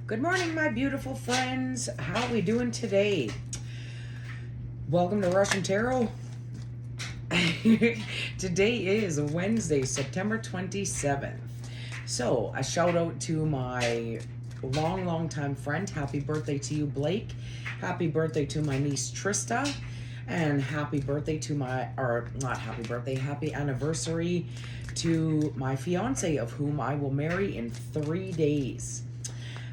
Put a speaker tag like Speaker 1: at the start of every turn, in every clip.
Speaker 1: Good morning, my beautiful friends. How are we doing today? Welcome to Russian Tarot. Today is Wednesday, September 27th. So, a shout out to my long time friend. Happy birthday to you, Blake. Happy birthday to my niece, Trista. And happy birthday to happy anniversary to my fiance, of whom I will marry in 3 days.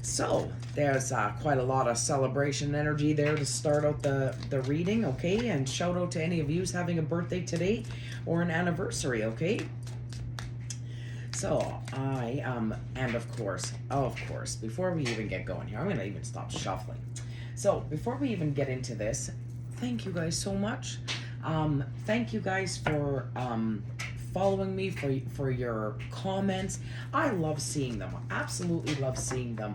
Speaker 1: So there's quite a lot of celebration energy there to start out the reading, okay? And shout out to any of you who's having a birthday today or an anniversary, okay? So and of course, before we even get going here, I'm gonna even stop shuffling. So before we even get into this, thank you guys so much. Thank you guys for following me, for your comments. I love seeing them. Absolutely love seeing them.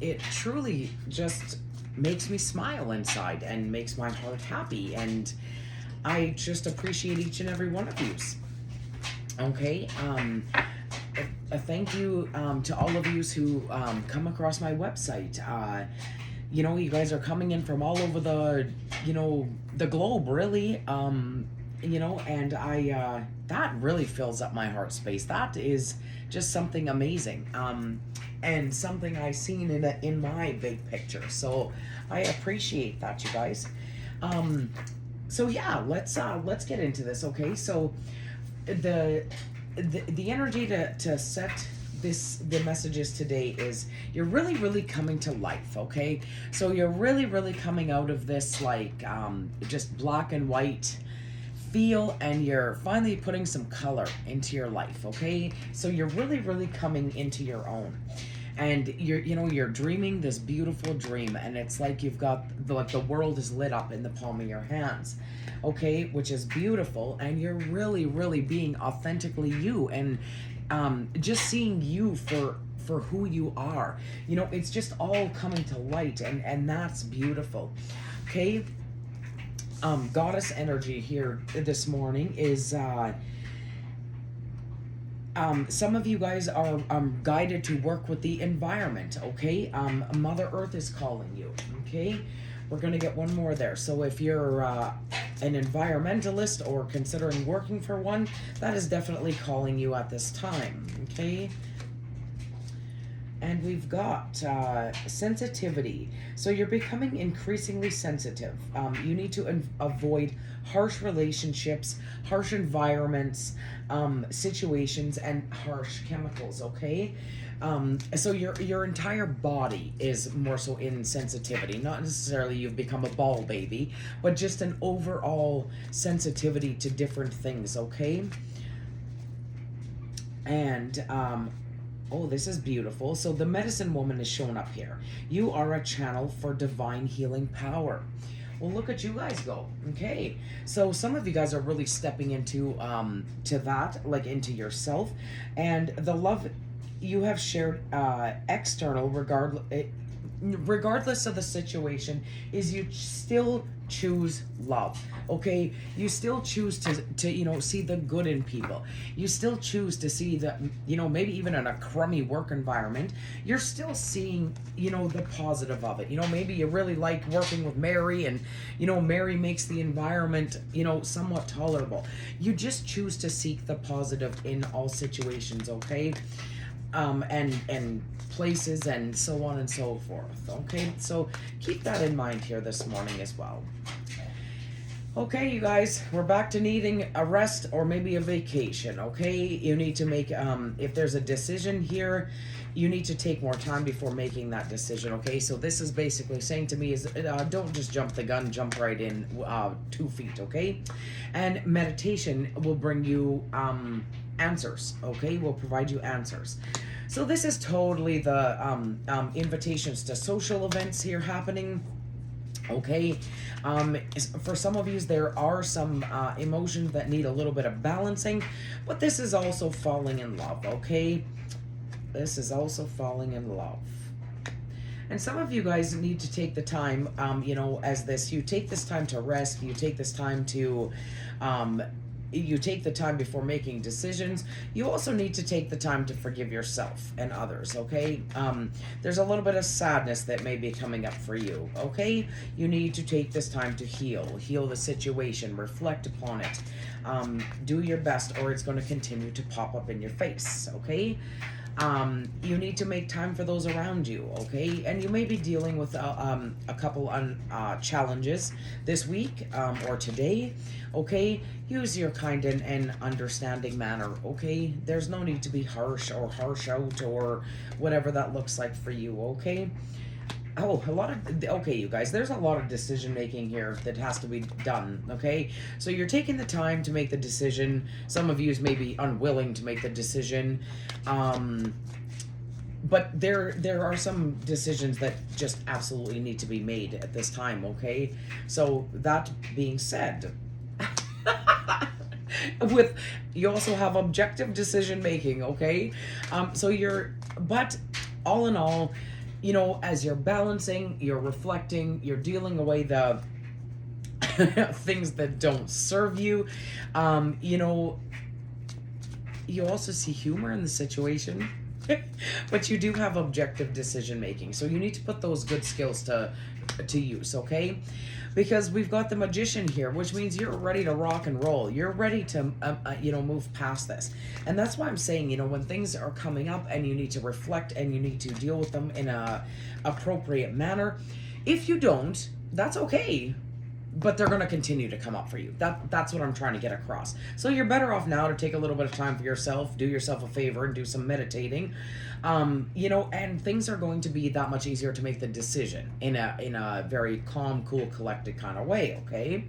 Speaker 1: It truly just makes me smile inside and makes my heart happy, and I just appreciate each and every one of you. Okay. A thank you to all of you who come across my website. You guys are coming in from all over the globe, really. And I that really fills up my heart space. That is just something amazing, and something I've seen in my big picture. So I appreciate that, you guys. So yeah, let's get into this. Okay, so the energy to set the messages today is you're really coming to life. Okay, so you're really coming out of this just black and white feel, and you're finally putting some color into your life. Okay, so you're really coming into your own, and you're dreaming this beautiful dream, and it's like you've got the world is lit up in the palm of your hands, okay, which is beautiful, and you're really being authentically you, and just seeing you for who you are. It's just all coming to light, and that's beautiful. Okay. Goddess energy here this morning is some of you guys are guided to work with the environment. Okay, Mother Earth is calling you. Okay, we're gonna get one more there. So if you're an environmentalist or considering working for one, that is definitely calling you at this time. Okay. And we've got sensitivity. So you're becoming increasingly sensitive. You need to avoid harsh relationships, harsh environments, situations, and harsh chemicals, okay? So your entire body is more so in sensitivity. Not necessarily you've become a ball baby, but just an overall sensitivity to different things, okay? And oh, this is beautiful. So the medicine woman is shown up here. You are a channel for divine healing power. Well, look at you guys go. Okay, so some of you guys are really stepping into to that, like into yourself, and the love you have shared external, regardless of the situation, is you still choose love. Okay, you still choose to see the good in people. You still choose to see that, maybe even in a crummy work environment, you're still seeing the positive of it. Maybe you really like working with Mary, and Mary makes the environment somewhat tolerable. You just choose to seek the positive in all situations. Okay, and places and so on and so forth. Okay, so keep that in mind here this morning as well. Okay, you guys, we're back to needing a rest or maybe a vacation. Okay, you need to make if there's a decision here, you need to take more time before making that decision. Okay, so this is basically saying to me is don't just jump the gun, jump right in 2 feet. Okay, and meditation will bring you answers. Okay, will provide you answers. So this is totally the invitations to social events here happening. Okay, for some of you there are some emotions that need a little bit of balancing, but this is also falling in love. Okay, this is also falling in love. And some of you guys need to take the time, you take this time to rest, you take this time to you take the time before making decisions. You also need to take the time to forgive yourself and others, okay? There's a little bit of sadness that may be coming up for you, okay? You need to take this time to heal the situation, reflect upon it. Do your best, or it's going to continue to pop up in your face, okay? You need to make time for those around you, okay? And you may be dealing with a couple challenges this week or today, okay? Use your kind and understanding manner, okay? There's no need to be harsh or harsh out or whatever that looks like for you, okay? Oh, okay, you guys, there's a lot of decision making here that has to be done, okay? So you're taking the time to make the decision. Some of you may be unwilling to make the decision. But there are some decisions that just absolutely need to be made at this time, okay? So that being said, you also have objective decision making, okay? But all in all, as you're balancing, you're reflecting, you're dealing away the things that don't serve you, you also see humor in the situation. But you do have objective decision making, so you need to put those good skills to use, okay? Because we've got the Magician here, which means you're ready to rock and roll. You're ready to move past this. And that's why I'm saying, when things are coming up and you need to reflect and you need to deal with them in a appropriate manner, if you don't, that's okay, but they're going to continue to come up for you. That's what I'm trying to get across. So you're better off now to take a little bit of time for yourself, do yourself a favor and do some meditating, and things are going to be that much easier to make the decision in a very calm, cool, collected kind of way, okay?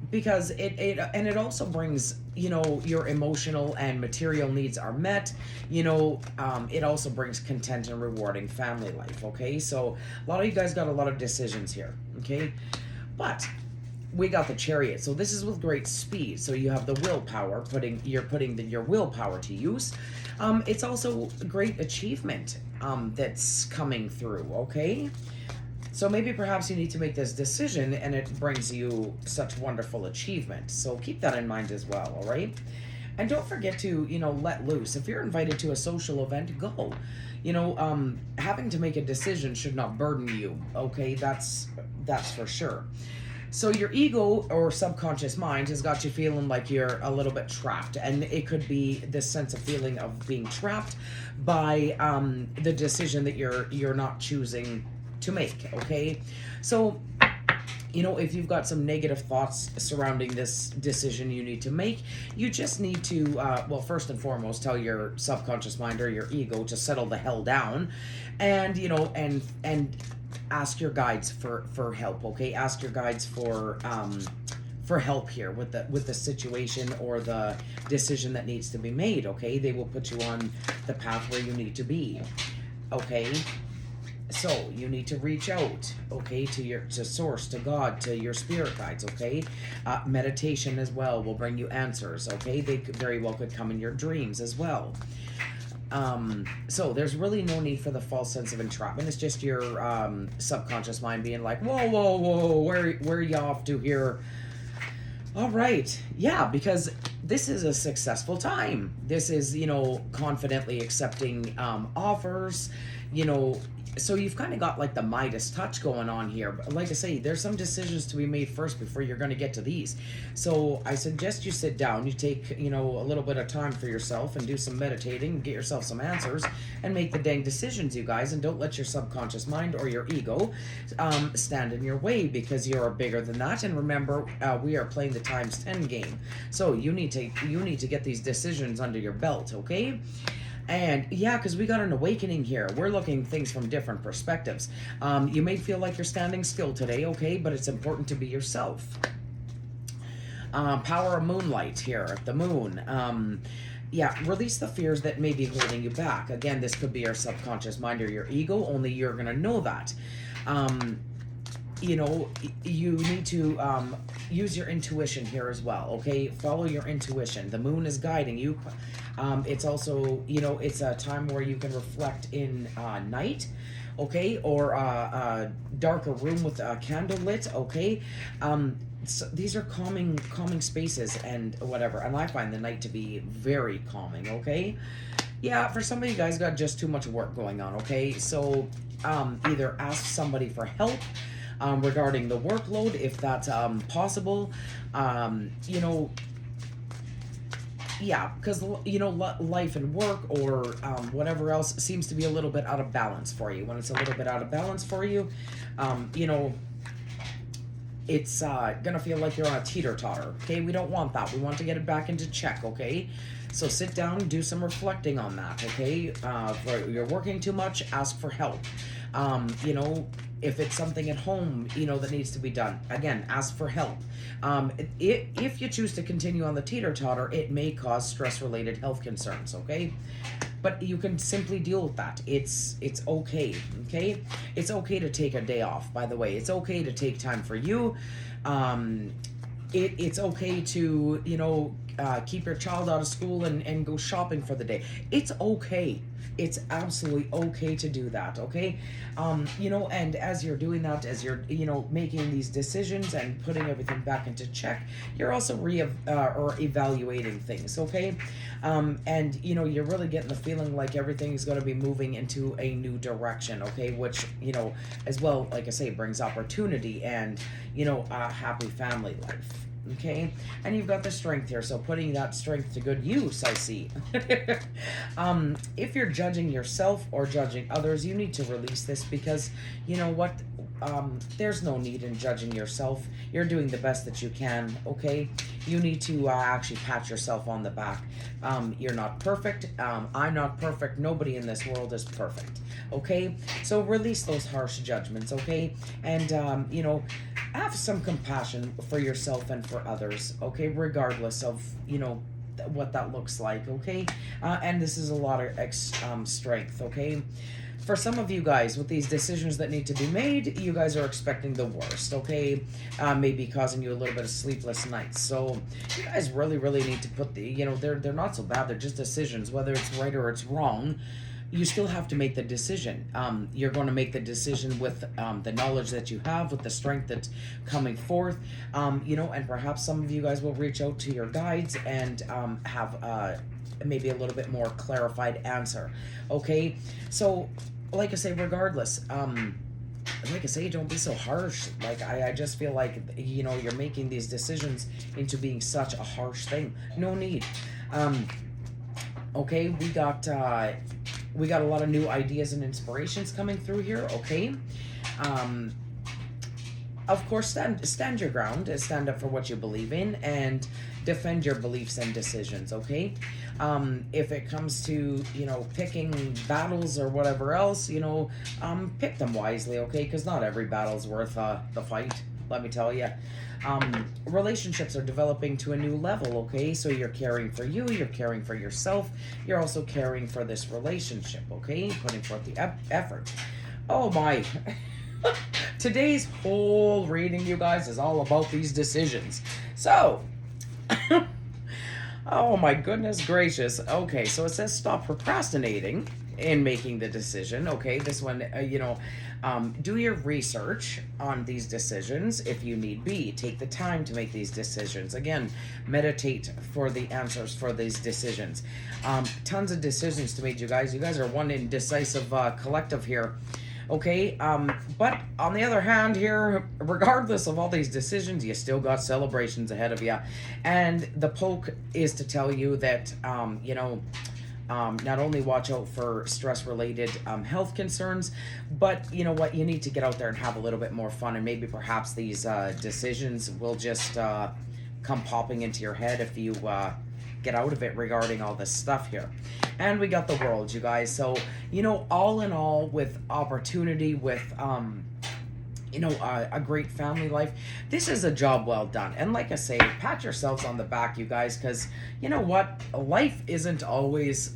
Speaker 1: Because it also brings, your emotional and material needs are met. It also brings content and rewarding family life, okay? So a lot of you guys got a lot of decisions here, okay? But we got the Chariot, so this is with great speed. So you have the willpower, you're putting your willpower to use. It's also great achievement that's coming through, okay? So maybe perhaps you need to make this decision and it brings you such wonderful achievement. So keep that in mind as well, all right? And don't forget to, let loose. If you're invited to a social event, go. Having to make a decision should not burden you, okay? That's for sure. So your ego or subconscious mind has got you feeling like you're a little bit trapped, and it could be this sense of feeling of being trapped by the decision that you're not choosing to make, okay? So, if you've got some negative thoughts surrounding this decision you need to make, you just need to, first and foremost, tell your subconscious mind or your ego to settle the hell down, and, and ask your guides for help, okay? Ask your guides for help here with the situation or the decision that needs to be made, okay? They will put you on the path where you need to be, okay? So you need to reach out, okay, to source, to God, to your spirit guides, okay? Meditation as well will bring you answers, okay? They very well could come in your dreams as well. So there's really no need for the false sense of entrapment. It's just your subconscious mind being like, whoa, where are you off to here? All right, yeah, because this is a successful time. This is, confidently accepting offers, so you've kind of got like the Midas touch going on here. But like I say, there's some decisions to be made first before you're going to get to these. So I suggest you sit down, you take, a little bit of time for yourself and do some meditating, get yourself some answers, and make the dang decisions, you guys. And don't let your subconscious mind or your ego stand in your way, because you're bigger than that. And remember, we are playing the times 10 game. So you need to get these decisions under your belt, okay? And yeah, because we got an awakening here. We're looking things from different perspectives. You may feel like you're standing still today, okay? But it's important to be yourself. Power of moonlight here, the moon. Release the fears that may be holding you back. Again, this could be your subconscious mind or your ego, only you're going to know that. You need to use your intuition here as well, okay? Follow your intuition. The moon is guiding you. It's also, it's a time where you can reflect in night, okay? Or a darker room with a candle lit, okay? So these are calming spaces and whatever, and I find the night to be very calming. Okay, yeah, for some of you guys got just too much work going on. Okay, so either ask somebody for help regarding the workload if that's possible. You know, yeah, because you know life and work or whatever else seems to be a little bit out of balance for you. When it's a little bit out of balance for you, you know, it's gonna feel like you're on a teeter-totter. Okay, we don't want that. We want to get it back into check. Okay, so sit down, do some reflecting on that. Okay, if you're working too much, ask for help. You know, if it's something at home, you know, that needs to be done, again, ask for help. If you choose to continue on the teeter-totter, it may cause stress-related health concerns. Okay, but you can simply deal with that. It's okay. Okay, it's okay to take a day off. By the way, it's okay to take time for you. It's okay to, you know, keep your child out of school and go shopping for the day. It's okay. It's absolutely okay to do that. Okay, you know, and as you're doing that, as you're, you know, making these decisions and putting everything back into check, you're also or evaluating things. Okay, and you know, you're really getting the feeling like everything is going to be moving into a new direction. Okay, which, you know, as well, like I say, brings opportunity and, you know, a happy family life. Okay, and you've got the strength here, so putting that strength to good use, I see. If you're judging yourself or judging others, you need to release this, because you know what, there's no need in judging yourself. You're doing the best that you can. Okay, you need to actually pat yourself on the back. You're not perfect. I'm not perfect. Nobody in this world is perfect. Okay, so release those harsh judgments. Okay, and you know, have some compassion for yourself and for others. Okay, regardless of, you know, what that looks like. Okay, and this is a lot of strength. Okay, for some of you guys with these decisions that need to be made, you guys are expecting the worst. Okay, maybe causing you a little bit of sleepless nights. So you guys really need to put the, you know, they're not so bad. They're just decisions, whether it's right or it's wrong. You still have to make the decision. You're going to make the decision with the knowledge that you have, with the strength that's coming forth. You know, and perhaps some of you guys will reach out to your guides and have maybe a little bit more clarified answer. Okay, so like I say, regardless, like I say, don't be so harsh. Like I just feel like, you know, you're making these decisions into being such a harsh thing. No need. Okay, we got a lot of new ideas and inspirations coming through here. Okay, of course, stand your ground, stand up for what you believe in, and defend your beliefs and decisions. Okay, if it comes to, you know, picking battles or whatever else, you know, pick them wisely. Okay, because not every battle's worth the fight, let me tell you. Relationships are developing to a new level. Okay, so you're caring for you, you're caring for yourself, you're also caring for this relationship. Okay, putting forth the effort. Oh my. Today's whole reading, you guys, is all about these decisions. So, oh my goodness gracious. Okay, so it says stop procrastinating in making the decision. Okay, this one, you know, do your research on these decisions if you need be. Take the time to make these decisions. Again, meditate for the answers for these decisions. Tons of decisions to make, you guys. You guys are one indecisive collective here. Okay, but on the other hand here, regardless of all these decisions, you still got celebrations ahead of you. And the poke is to tell you that, you know, not only watch out for stress-related health concerns, but you know what, you need to get out there and have a little bit more fun, and maybe perhaps these decisions will just come popping into your head if you get out of it regarding all this stuff here. And we got the world, you guys. So, you know, all in all, with opportunity, with you know, a great family life, this is a job well done. And like I say, pat yourselves on the back, you guys, because you know what, life isn't always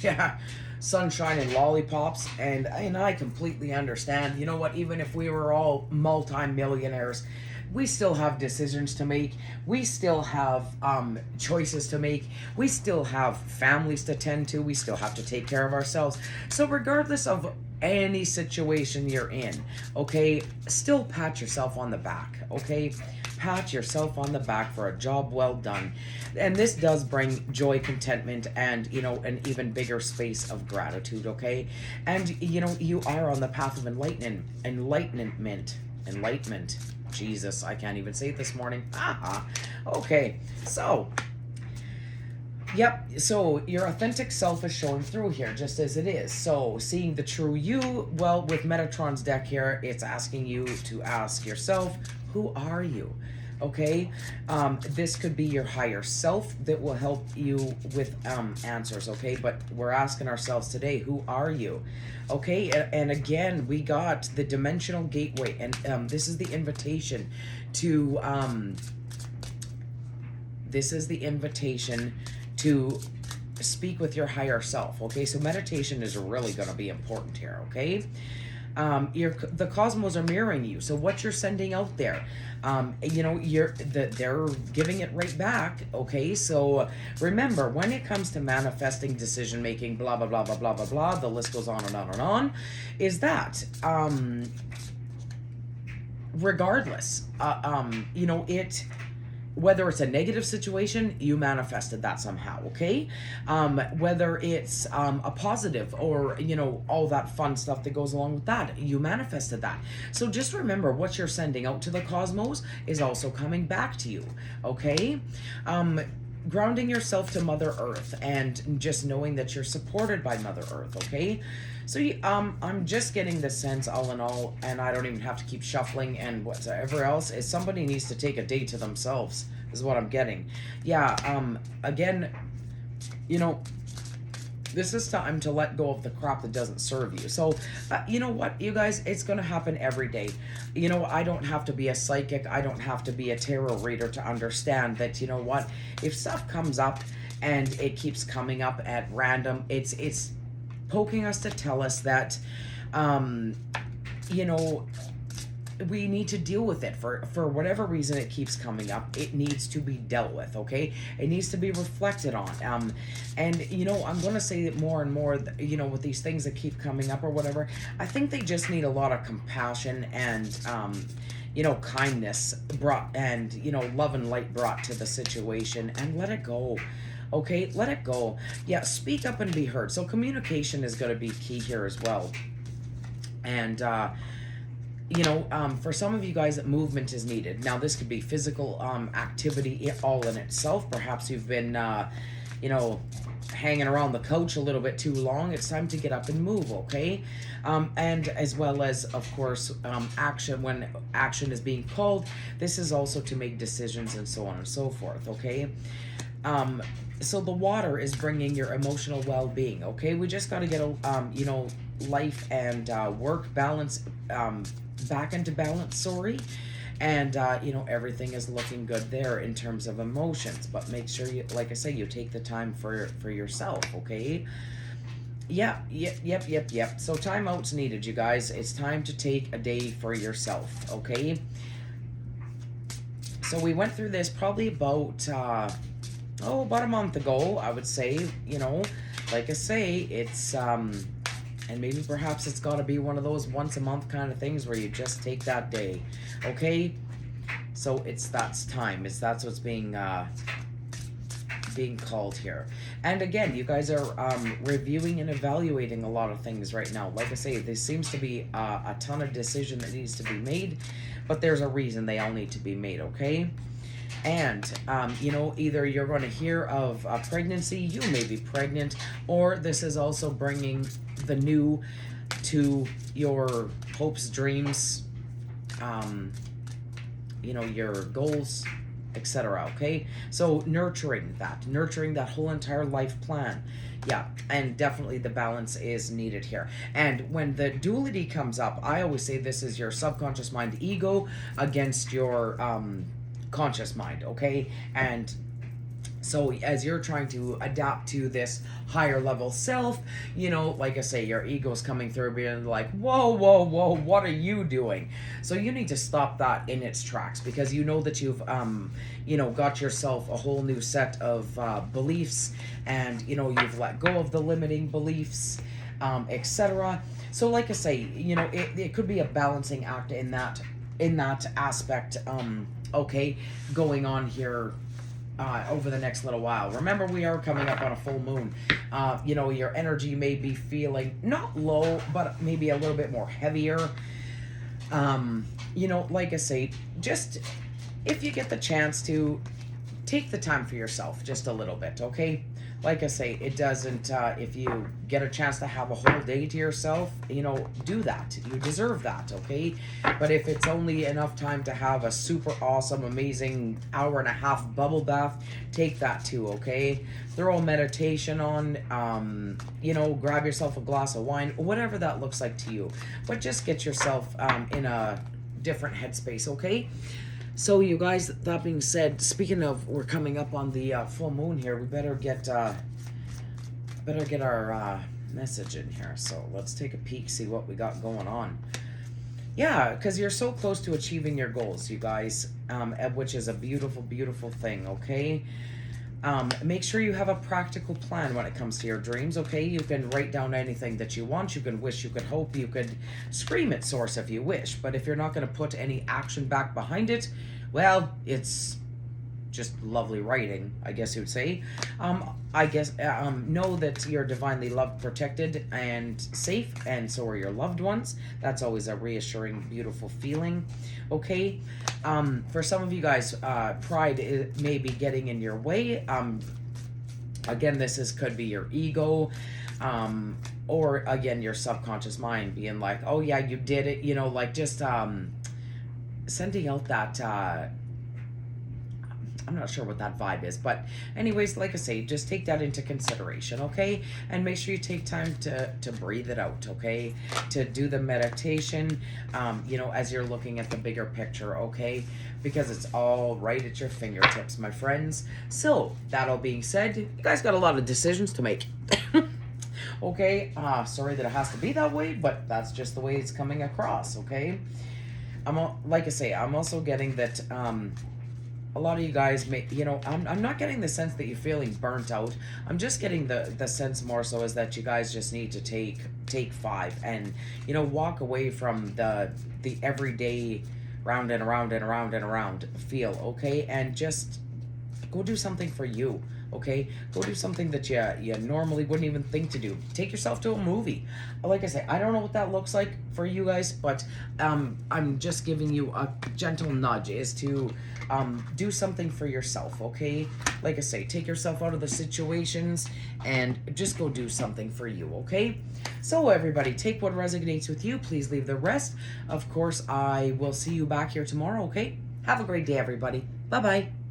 Speaker 1: yeah, sunshine and lollipops. And I completely understand. You know what, even if we were all multi-millionaires, we still have decisions to make. We still have choices to make. We still have families to tend to. We still have to take care of ourselves. So regardless of any situation you're in, okay, still pat yourself on the back, okay? Pat yourself on the back for a job well done. And this does bring joy, contentment, and, you know, an even bigger space of gratitude, okay? And, you know, you are on the path of enlightenment. Jesus, I can't even say it this morning. Okay, so yep, so your authentic self is showing through here just as it is. So seeing the true you, well, with Metatron's deck here, it's asking you to ask yourself, who are you? Okay, this could be your higher self that will help you with answers, okay? But we're asking ourselves today, who are you? Okay, and again, we got the dimensional gateway, and this is the invitation to speak with your higher self, okay? So meditation is really going to be important here, okay? The cosmos are mirroring you, so what you're sending out there, you know, they're giving it right back, okay? So remember, when it comes to manifesting, decision making, blah blah blah blah blah blah blah, the list goes on and on and on, is that regardless, you know, whether it's a negative situation, you manifested that somehow, okay? Whether it's a positive or, you know, all that fun stuff that goes along with that, you manifested that. So just remember, what you're sending out to the cosmos is also coming back to you, okay? Grounding yourself to Mother Earth and just knowing that you're supported by Mother Earth, okay? So I'm just getting the sense, all in all, and I don't even have to keep shuffling and whatever else, is somebody needs to take a day to themselves, is what I'm getting. Yeah, again, you know, this is time to let go of the crap that doesn't serve you. So, you know what, you guys, it's going to happen every day. You know, I don't have to be a psychic. I don't have to be a tarot reader to understand that, you know what, if stuff comes up and it keeps coming up at random, it's poking us to tell us that, you know, we need to deal with it. For whatever reason it keeps coming up, it needs to be dealt with, okay? It needs to be reflected on. And, you know, I'm going to say that more and more, you know, with these things that keep coming up or whatever, I think they just need a lot of compassion and, you know, kindness brought, and, you know, love and light brought to the situation, and let it go. Okay, let it go. Yeah, speak up and be heard. So communication is going to be key here as well. And, you know, for some of you guys, movement is needed. Now, this could be physical activity all in itself. Perhaps you've been, you know, hanging around the couch a little bit too long. It's time to get up and move, okay? And as well as, of course, action. When action is being called, this is also to make decisions and so on and so forth, okay? So the water is bringing your emotional well-being, okay? We just got to get, you know, life and work balance back into balance, sorry. And, you know, everything is looking good there in terms of emotions. But make sure, you, like I say, you take the time for yourself, okay? Yep. So timeout's needed, you guys. It's time to take a day for yourself, okay? So we went through this probably about a month ago, I would say. You know, like I say, it's and maybe perhaps it's got to be one of those once a month kind of things where you just take that day, okay? So that's what's being called here. And again, you guys are reviewing and evaluating a lot of things right now. Like I say, there seems to be a ton of decision that needs to be made, but there's a reason they all need to be made, okay? And, you know, either you're going to hear of a pregnancy, you may be pregnant, or this is also bringing the new to your hopes, dreams, you know, your goals, etc. Okay, so nurturing that whole entire life plan. Yeah, and definitely the balance is needed here. And when the duality comes up, I always say this is your subconscious mind ego against your conscious mind, okay? And so as you're trying to adapt to this higher level self, you know, like I say, your ego's coming through being like, whoa, what are you doing? So you need to stop that in its tracks, because you know that you've, you know, got yourself a whole new set of beliefs, and, you know, you've let go of the limiting beliefs, etc. So like I say, you know, it could be a balancing act in that aspect. Okay, going on here over the next little while. Remember, we are coming up on a full moon. You know, your energy may be feeling not low, but maybe a little bit more heavier. You know, like I say, just if you get the chance to take the time for yourself just a little bit, okay? Like I say, it doesn't, if you get a chance to have a whole day to yourself, you know, do that. You deserve that, okay? But if it's only enough time to have a super awesome, amazing hour and a half bubble bath, take that too, okay? Throw a meditation on, you know, grab yourself a glass of wine, whatever that looks like to you. But just get yourself in a different headspace, okay? So you guys, that being said, speaking of, we're coming up on the full moon here. We better get our message in here. So let's take a peek, see what we got going on. Yeah, because you're so close to achieving your goals, you guys, which is a beautiful, beautiful thing. Okay. Make sure you have a practical plan when it comes to your dreams, okay? You can write down anything that you want. You can wish, you could hope, you could scream at source if you wish. But if you're not going to put any action back behind it, well, it's just lovely writing, I guess you'd say. Know that you're divinely loved, protected, and safe, and so are your loved ones. That's always a reassuring, beautiful feeling, okay? For some of you guys, pride may be getting in your way. Again, could be your ego, or again, your subconscious mind being like, oh yeah, you did it, you know, like just sending out that, I'm not sure what that vibe is, but anyways, like I say, just take that into consideration, okay? And make sure you take time to breathe it out, okay? To do the meditation, you know, as you're looking at the bigger picture, okay? Because it's all right at your fingertips, my friends. So, that all being said, you guys got a lot of decisions to make. Okay? Sorry that it has to be that way, but that's just the way it's coming across, okay? Like I say, I'm also getting that, a lot of you guys may, you know, I'm not getting the sense that you're feeling burnt out. I'm just getting the sense more so is that you guys just need to take 5 and, you know, walk away from the everyday round and around and around and around feel, okay? And just go do something for you, okay? Go do something that you normally wouldn't even think to do. Take yourself to a movie. Like I say, I don't know what that looks like for you guys, but I'm just giving you a gentle nudge is to do something for yourself, okay? Like I say, take yourself out of the situations and just go do something for you, okay? So everybody, take what resonates with you. Please leave the rest. Of course, I will see you back here tomorrow, okay? Have a great day, everybody. Bye-bye.